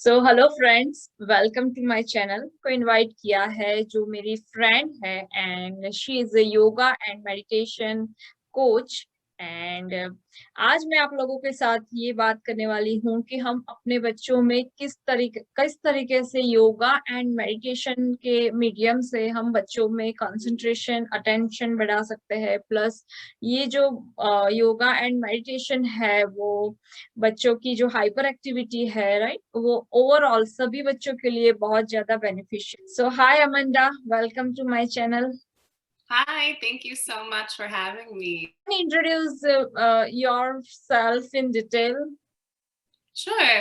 So hello friends, welcome to my channel. को invite किया है जो मेरी फ्रेंड है and she is a yoga and meditation coach. And आज मैं आप लोगों के साथ ये बात करने वाली हूँ कि हम अपने बच्चों में किस तरीके से योगा एंड मेडिटेशन के मीडियम से हम बच्चों में कंसंट्रेशन अटेंशन बढ़ा सकते हैं। प्लस ये जो योगा एंड मेडिटेशन है वो बच्चों की जो हाइपर एक्टिविटी है, राइट, वो ओवरऑल सभी बच्चों के लिए बहुत ज्यादा beneficial. So hi Amanda, welcome to my channel. Hi, thank you so much for having me. Introduce yourself in detail. Sure.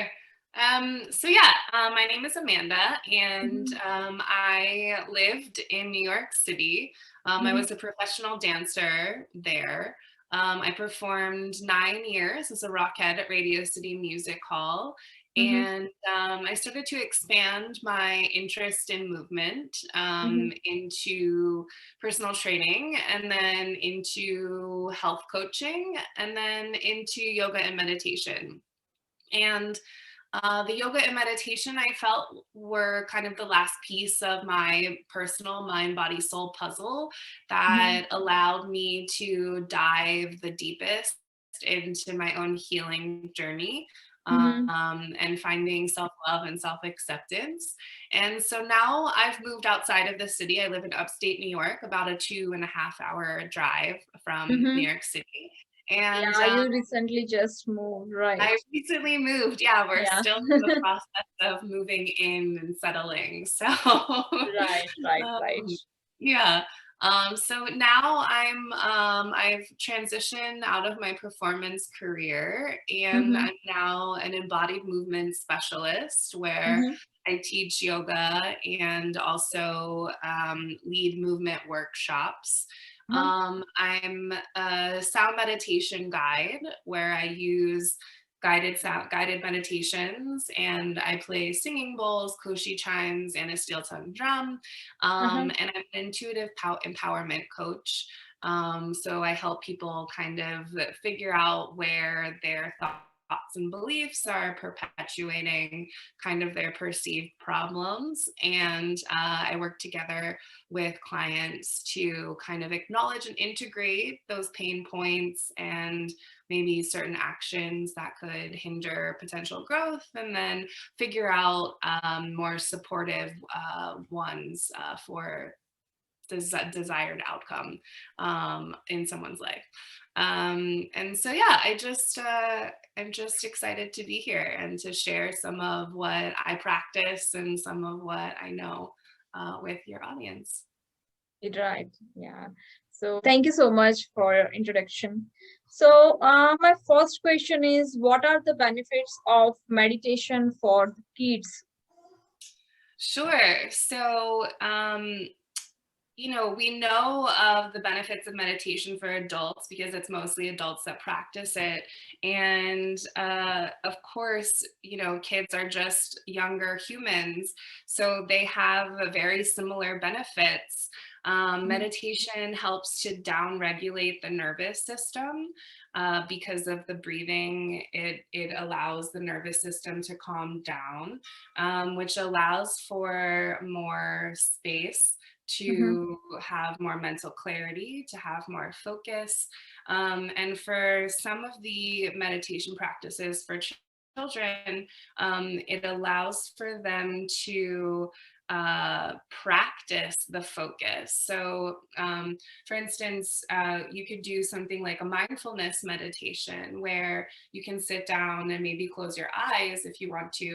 My name is Amanda, and I lived in New York City. I Mhm. was a professional dancer there. I performed 9 years as a rockette at Radio City Music Hall. Mhm. And I started to expand my interest in movement Mhm. into personal training, and then into health coaching, and then into yoga and meditation. And the yoga and meditation I felt were kind of the last piece of my personal mind, body, soul puzzle Mhm. that allowed me to dive the deepest into my own healing journey. Mhm. And finding self love and self acceptance. And so now I've moved outside of the city. I live in upstate New York, about a 2.5 hour drive from New Mhm. York City. And Yeah, you recently just moved, right? I recently moved. Yeah, we're Yeah. still in the process of moving in and settling. So, Right, right, right. yeah. So now I've transitioned out of my performance career, and Mhm. I'm now an embodied movement specialist where Mhm. I teach yoga and also lead movement workshops. Mhm. I'm a sound meditation guide where I use guided meditations, and I play singing bowls, koshi chimes, and a steel tongue drum. Uh-huh. And I'm an intuitive empowerment coach. So I help people kind of figure out where their thoughts and beliefs are perpetuating kind of their perceived problems. And I work together with clients to kind of acknowledge and integrate those pain points and maybe certain actions that could hinder potential growth, and then figure out more supportive ones for the desired outcome in someone's life. And so, yeah, I'm just excited to be here and to share some of what I practice and some of what I know with your audience. Right. Yeah. So thank you so much for your introduction. So my first question is, what are the benefits of meditation for the kids? Sure. We know of the benefits of meditation for adults because it's mostly adults that practice it. And of course, kids are just younger humans, so they have a very similar benefits. Mhm. Meditation helps to downregulate the nervous system. Because of the breathing, it allows the nervous system to calm down, which allows for more space Mhm. to have more mental clarity, to have more focus. And for some of the meditation practices for children, it allows for them to practice the focus. So, for instance, you could do something like a mindfulness meditation where you can sit down and maybe close your eyes if you want to,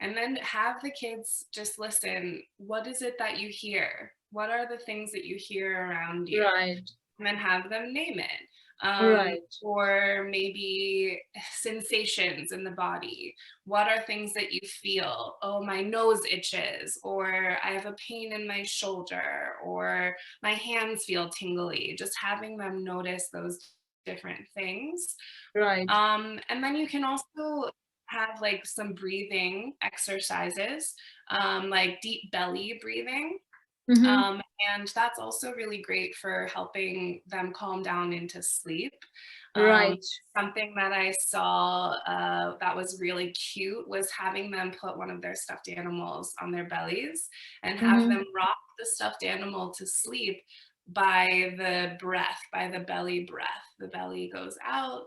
and then have the kids just listen. What is it that you hear? What are the things that you hear around you? Right. And then have them name it. Right. Or maybe sensations in the body. What are things that you feel? Oh, my nose itches, or I have a pain in my shoulder, or my hands feel tingly. Just having them notice those different things. Right. And then you can also have like some breathing exercises, like deep belly breathing. Mhm. And that's also really great for helping them calm down into sleep. Um, Right. Something that I saw that was really cute was having them put one of their stuffed animals on their bellies and have Mm-hmm. them rock the stuffed animal to sleep by the breath, by the belly breath. The belly goes out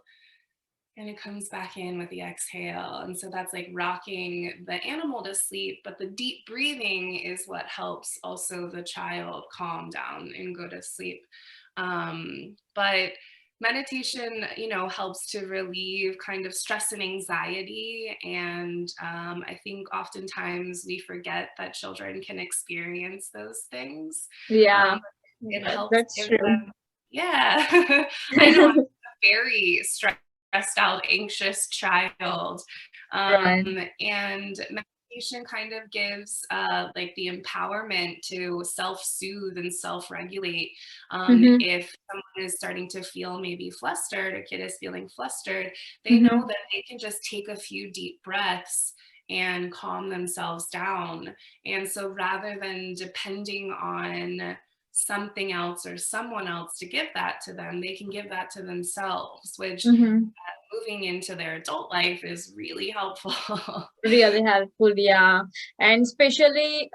and it comes back in with the exhale. And so that's like rocking the animal to sleep, but the deep breathing is what helps also the child calm down and go to sleep. But meditation, you know, helps to relieve kind of stress and anxiety. And I think oftentimes we forget that children can experience those things. Yeah, It helps that's give true. them, yeah. I know I'm a very stressed out, anxious child. Right. And meditation kind of gives like the empowerment to self-soothe and self-regulate. Mm-hmm. If someone is starting to feel maybe flustered, a kid is feeling flustered, they know Mm-hmm. that they can just take a few deep breaths and calm themselves down. And so rather than depending on something else or someone else to give that to them, they can give that to themselves, which Mm-hmm. moving into their adult life is really helpful. Really helpful, yeah. And especially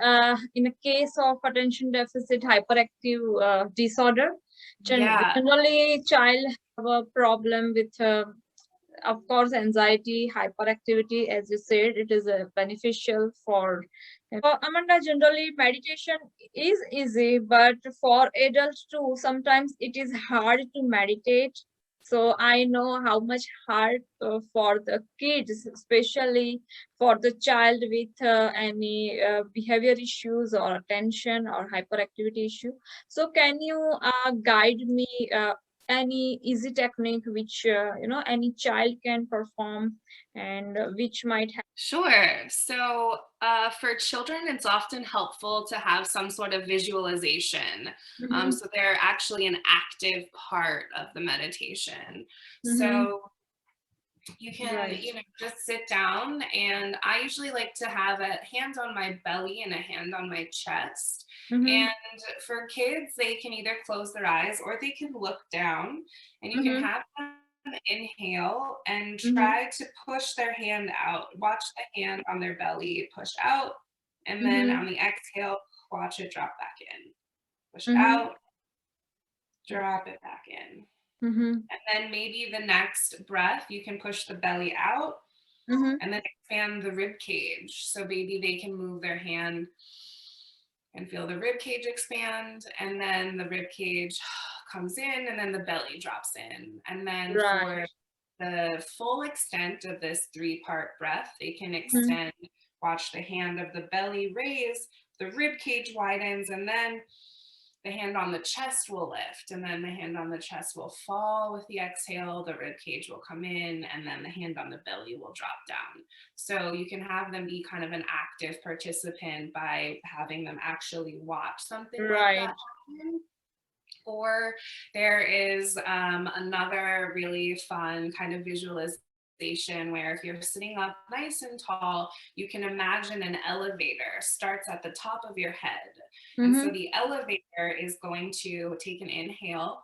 in a case of attention deficit hyperactive disorder, Yeah, generally child have a problem with of course anxiety, hyperactivity. As you said, it is beneficial for Amanda. Generally meditation is easy, but for adults too sometimes it is hard to meditate. So I know how much hard for the kids, especially for the child with any behavior issues or attention or hyperactivity issue. So can you guide me any easy technique which any child can perform and which might have. sure. So for children, it's often helpful to have some sort of visualization. Mm-hmm. So they're actually an active part of the meditation. Mm-hmm. So you can, Right. you know, just sit down, and I usually like to have a hand on my belly and a hand on my chest. Mm-hmm. And for kids, they can either close their eyes or they can look down, and you can Mm-hmm. have them inhale and Mm-hmm. try to push their hand out. Watch the hand on their belly push out, and then Mm-hmm. on the exhale, watch it drop back in. Push it Mm-hmm. out, drop it back in. Mm-hmm. And then maybe the next breath, you can push the belly out Mm-hmm. and then expand the rib cage. So maybe they can move their hand and feel the rib cage expand, and then the rib cage comes in, and then the belly drops in. And then Right. for the full extent of this 3-part breath, they can Mm-hmm. extend, watch the hand of the belly raise, the rib cage widens, and then the hand on the chest will lift, and then the hand on the chest will fall with the exhale, the rib cage will come in, and then the hand on the belly will drop down. So you can have them be kind of an active participant by having them actually watch something like that Right. happen. Or there is another really fun kind of visualization where if you're sitting up nice and tall, you can imagine an elevator starts at the top of your head. And so Mm-hmm. the elevator is going to take an inhale,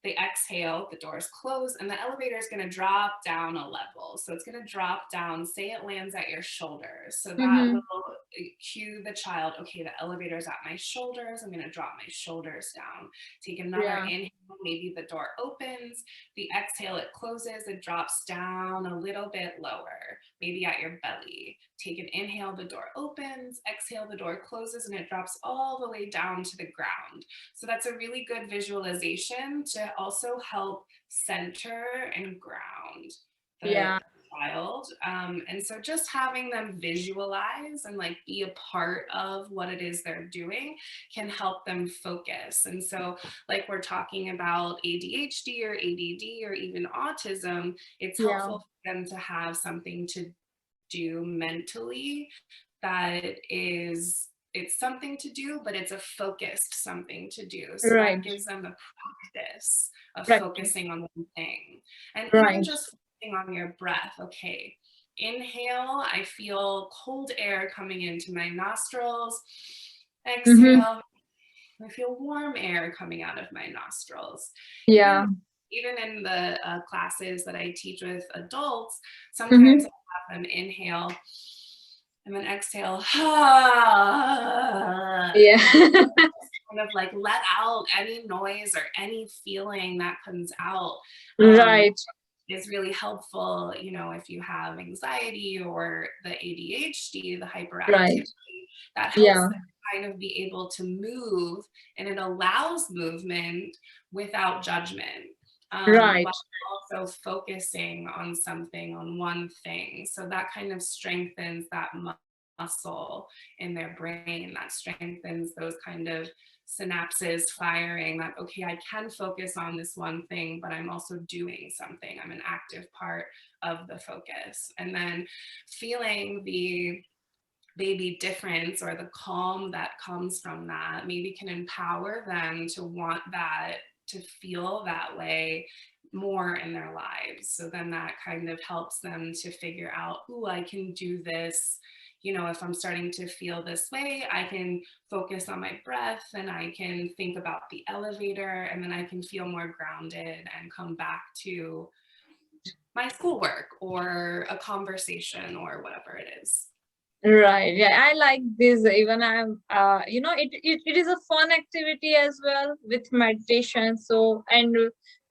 they exhale, the doors close, and the elevator is going to drop down a level. So it's going to drop down, say it lands at your shoulders. So that Mm-hmm. will cue the child, okay, the elevator is at my shoulders. I'm going to drop my shoulders down. Take another Yeah. inhale, maybe the door opens. The exhale, it closes, it drops down a little bit lower, maybe at your belly. Take an inhale, the door opens. Exhale, the door closes, and it drops all the way down to the ground. So that's a really good visualization to also help center and ground the Yeah. child. And so just having them visualize and like be a part of what it is they're doing can help them focus. And so, like we're talking about ADHD or ADD or even autism, it's Yeah. helpful for them to have something to do mentally that is, it's something to do, but it's a focused something to do. So that Right. gives them the practice of Practice. focusing on one thing. And even Right. just focusing on your breath. Okay, inhale, I feel cold air coming into my nostrils. Mm-hmm. Exhale, I feel warm air coming out of my nostrils. Yeah. Even even in the classes that I teach with adults, sometimes Mm-hmm. I'll have them inhale and then exhale, Yeah. and kind of like let out any noise or any feeling that comes out. Um, Right. is really helpful, you know, if you have anxiety or the ADHD, the hyperactivity, Right. that helps Yeah. them kind of be able to move, and it allows movement without judgment, while Right. also focusing on something, on one thing. So that kind of strengthens that muscle in their brain, that strengthens those kind of synapses firing, that okay, I can focus on this one thing, but I'm also doing something, I'm an active part of the focus. And then feeling the baby difference or the calm that comes from that maybe can empower them to want that, to feel that way more in their lives. So then that kind of helps them to figure out, oh, I can do this. You know, if I'm starting to feel this way, I can focus on my breath and I can think about the elevator, and then I can feel more grounded and come back to my schoolwork or a conversation or whatever it is. Right. Yeah, I like this. Even I'm, it is a fun activity as well with meditation. So, and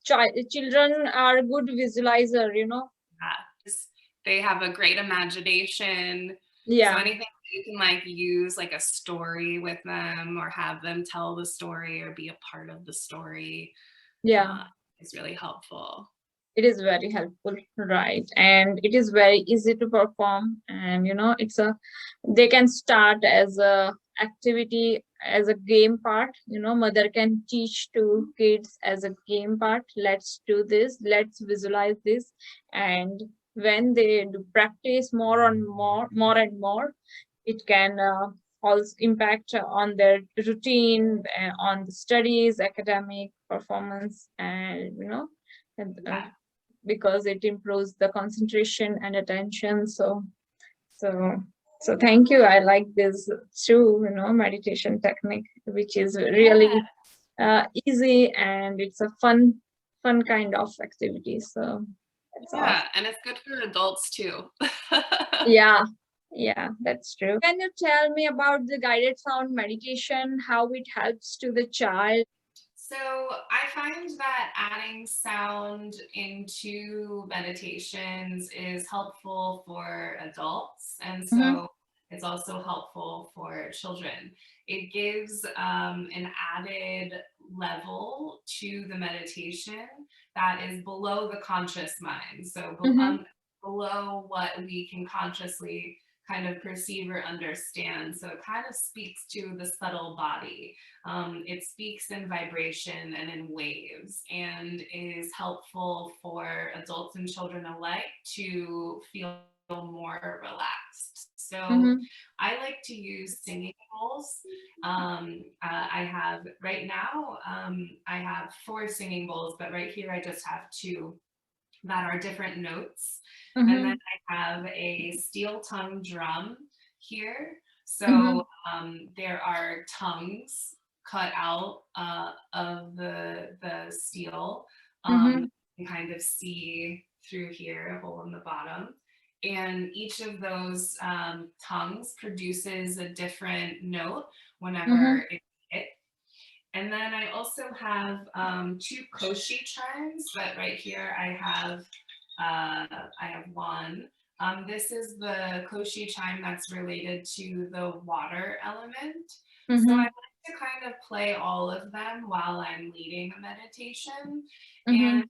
children are good visualizer, Yes. They have a great imagination. So Yeah. anything that you can like use like a story with them or have them tell the story or be a part of the story Yeah. uh, is really helpful. It is very helpful, right? And it is very easy to perform. And they can start as a activity, as a game part. Mother can teach to kids as a game part. Let's do this. Let's visualize this. And when they do practice more and more, it can also impact on their routine, on the studies, academic performance, and and, uh, Yeah. because it improves the concentration and attention. So so thank you. I like this too, meditation technique, which is Yeah. really easy, and it's a fun kind of activity. So that's awesome. Yeah. And it's good for adults too. Yeah, yeah, that's true. Can you tell me about the guided sound meditation, how it helps to the child? So I find that adding sound into meditations is helpful for adults, and Mm-hmm. so it's also helpful for children. It gives an added level to the meditation that is below the conscious mind. So Mm-hmm. below what we can consciously kind of perceive or understand. So it kind of speaks to the subtle body. It speaks in vibration and in waves, and is helpful for adults and children alike to feel more relaxed. So Mm-hmm. I like to use singing bowls. I have right now, I have 4 singing bowls, but right here I just have 2 that are different notes. And then Mm-hmm. I have a steel tongue drum here. Mm-hmm. So there are tongues cut out of the steel. Mm-hmm. You can kind of see through here, a hole in the bottom. And each of those tongues produces a different note Mm-hmm. whenever it hits. And then I also have 2 koshi chimes, but right here I have one. This is the koshi chime that's related to the water element. So I Mm-hmm. like to kind of play all of them while I'm leading a meditation. And Mm-hmm.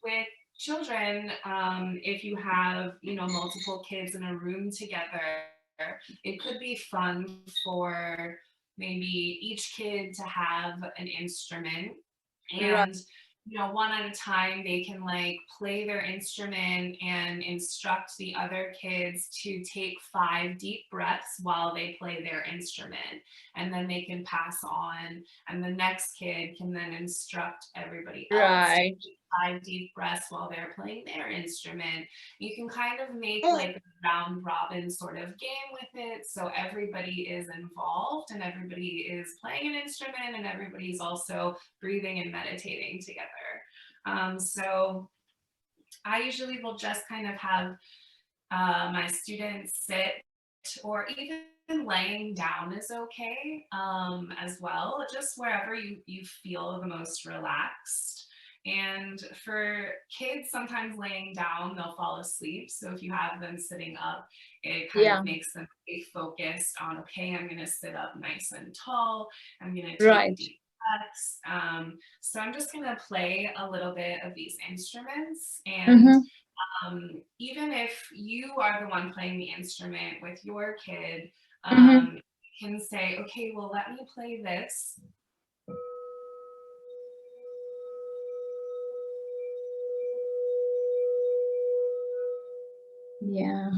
with children, if you have, you know, multiple kids in a room together, it could be fun for maybe each kid to have an instrument, Right. and you know, one at a time they can like play their instrument and instruct the other kids to take 5 deep breaths while they play their instrument, and then they can pass on, and the next kid can then instruct everybody else to Right. 5 deep breaths while they're playing their instrument. You can kind of make like a round robin sort of game with it. So everybody is involved and everybody is playing an instrument and everybody's also breathing and meditating together. So I usually will just kind of have my students sit, or even laying down is okay as well, just wherever you feel the most relaxed. And for kids, sometimes laying down, they'll fall asleep. So if you have them sitting up, it kind Yeah, of makes them stay focused on, okay, I'm going to sit up nice and tall. I'm going to take right. deep breaths. So I'm just going to play a little bit of these instruments. And Mm-hmm. even if you are the one playing the instrument with your kid, Mm-hmm. you can say, okay, well, let me play this. Yeah.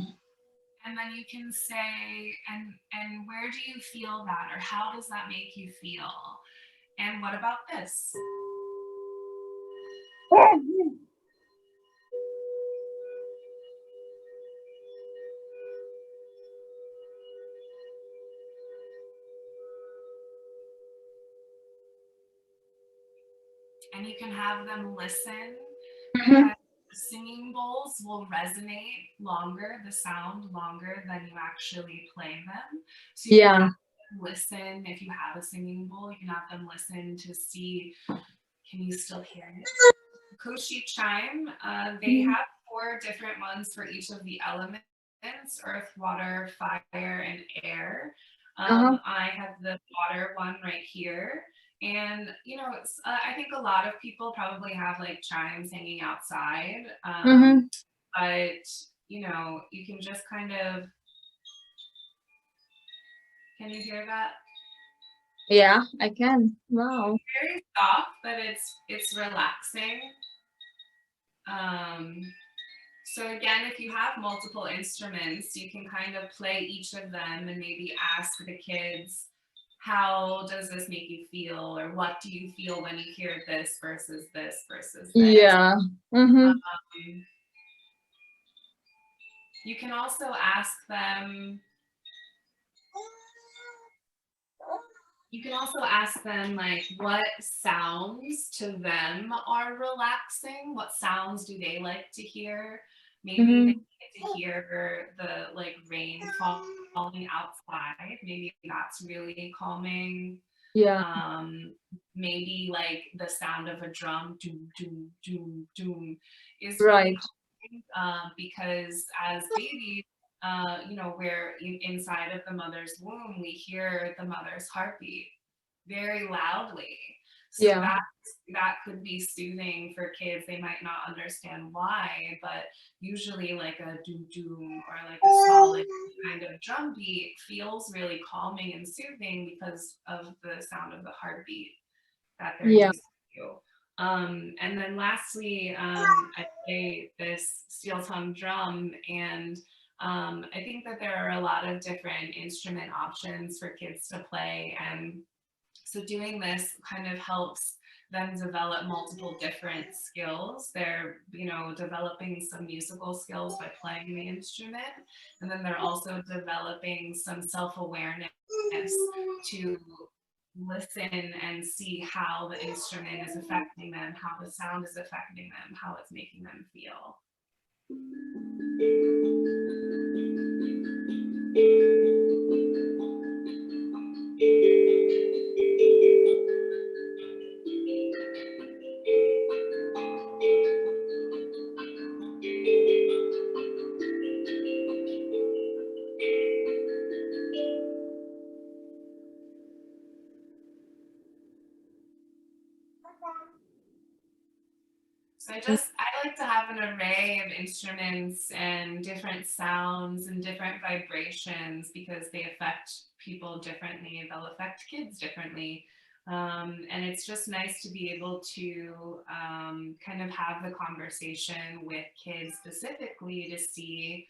And then you can say, and where do you feel that? Or how does that make you feel? And what about this? And you can have them listen, Mm-hmm. because singing bowls will resonate longer, the sound longer than you actually play them. So you can Yeah. have them listen. If you have a singing bowl, you can have them listen to see, can you still hear it? Koshi chime, they Mm-hmm. have 4 different ones for each of the elements: earth, water, fire, and air. Uh-huh. I have the water one right here. And, you know, I think a lot of people probably have like chimes hanging outside. Mm-hmm. But, you know, you can just kind of, can you hear that? Yeah, I can. Wow. Very soft, but it's relaxing. Um, So again, if you have multiple instruments, you can kind of play each of them and maybe ask the kids, how does this make you feel? Or what do you feel when you hear this versus this versus this? Yeah. Mm-hmm. Um, you can also ask them, like, what sounds to them are relaxing? What sounds do they like to hear? Maybe they Mm-hmm. get to hear the like rain falling outside. Maybe that's really calming. Yeah. Um, Maybe like the sound of a drum, doom, doom, doom, doom, is really Right. calming, because as babies, you know, we're inside of the mother's womb, we hear the mother's heartbeat very loudly. So Yeah. that could be soothing for kids. They might not understand why, but usually like a doom doom or like a solid kind of drum beat feels really calming and soothing because of the sound of the heartbeat that they're Yeah. used to. And then lastly, I play this steel tongue drum, and I think that there are a lot of different instrument options for kids to play. And so doing this kind of helps them develop multiple different skills. They're, you know, developing some musical skills by playing the instrument, and then they're also developing some self-awareness to listen and see how the instrument is affecting them, how the sound is affecting them, how it's making them feel. So I like to have an array of instruments and different sounds and different vibrations because they affect people differently. They'll affect kids differently. And it's just nice to be able to kind of have the conversation with kids specifically to see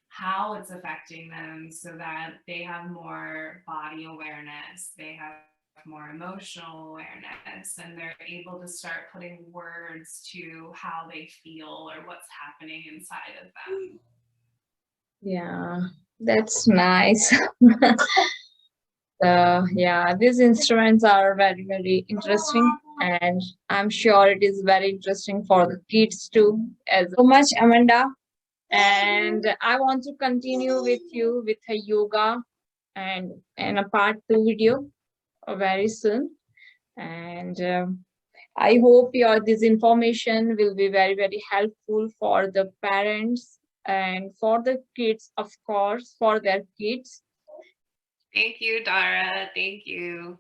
how it's affecting them so that they have more body awareness. They have more emotional awareness, and they're able to start putting words to how they feel or what's happening inside of them. Yeah, that's nice. Yeah, these instruments are very, very interesting, and I'm sure it is very interesting for the kids too. As so much, Amanda. And I want to continue with you with a yoga and a part two video very soon. And I hope your this information will be very, very helpful for the parents and for the kids, of course, for their kids. Thank you, Dara. Thank you.